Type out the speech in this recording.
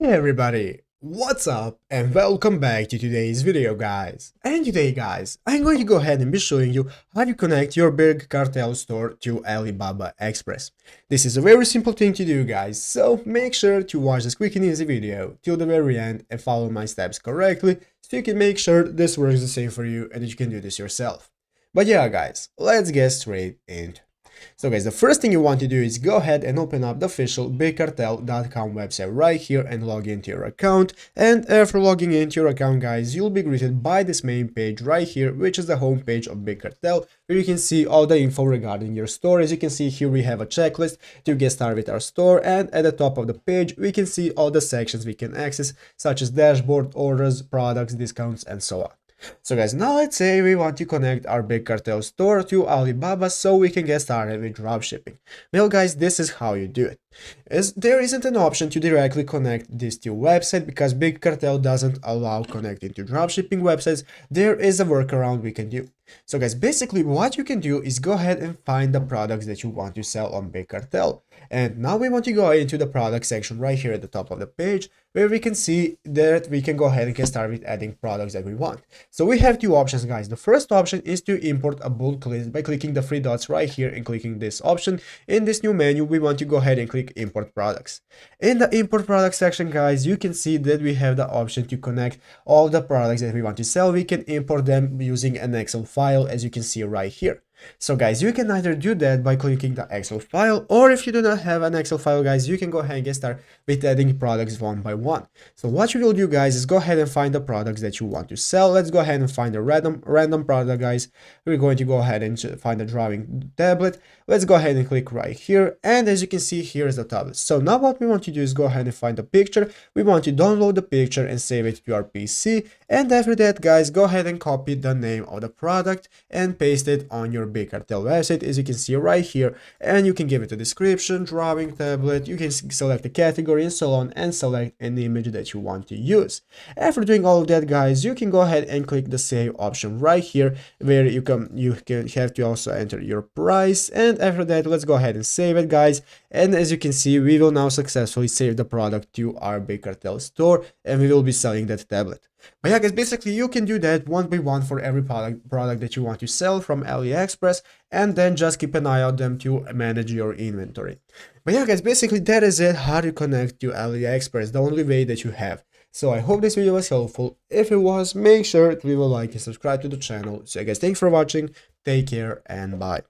Hey everybody, what's up and welcome back to today's video guys. And today guys, I'm going to go ahead and be showing you how to connect your big cartel store to Alibaba Express. This is a very simple thing to do guys, so make sure to watch this quick and easy video till the very end and follow my steps correctly so you can make sure this works the same for you and that you can do this yourself. But yeah guys, let's get straight into. So guys, the first thing you want to do is go ahead and open up the official bigcartel.com website right here and log into your account. And after logging into your account guys, you'll be greeted by this main page right here, which is the home page of Big Cartel, where you can see all the info regarding your store. As you can see here, we have a checklist to get started with our store, and at the top of the page we can see all the sections we can access, such as dashboard, orders, products, discounts, and so on. So guys, now let's say we want to connect our Big Cartel store to Alibaba so we can get started with dropshipping. Well guys, this is how you do it. As there isn't an option to directly connect this to website because Big Cartel doesn't allow connecting to dropshipping websites, there is a workaround we can do. So guys, basically what you can do is go ahead and find the products that you want to sell on Big Cartel. And now we want to go into the product section right here at the top of the page, where we can see that we can go ahead and get started with adding products that we want. So we have two options guys. The first option is to import a bulk list by clicking the three dots right here and clicking this option. In this new menu, we want to go ahead and click import products. In the import product section guys, you can see that we have the option to connect all the products that we want to sell. We can import them using an Excel file, as you can see right here. So guys, you can either do that by clicking the Excel file, or if you do not have an Excel file guys, you can go ahead and get started with adding products one by one. So what you will do guys is go ahead and find the products that you want to sell. Let's go ahead and find a random product guys. We're going to go ahead and find a drawing tablet. Let's go ahead and click right here, and as you can see, here is the tablet. So now what we want to do is go ahead and find the picture. We want to download the picture and save it to our PC, and after that guys, go ahead and copy the name of the product and paste it on your Big Cartel website, as you can see right here, and you can give it a description, drawing tablet. You can select a category and so on, and select an image that you want to use. After doing all of that guys, you can go ahead and click the save option right here, where you can have to also enter your price, and after that let's go ahead and save it guys. And as you can see, we will now successfully save the product to our Big Cartel store, and we will be selling that tablet. But yeah guys, basically you can do that one by one for every product that you want to sell from AliExpress, and then just keep an eye on them to manage your inventory. But yeah guys, basically that is it, how to connect to AliExpress, the only way that you have. So I hope this video was helpful. If it was, make sure to leave a like and subscribe to the channel. So guys, thanks for watching, take care and bye.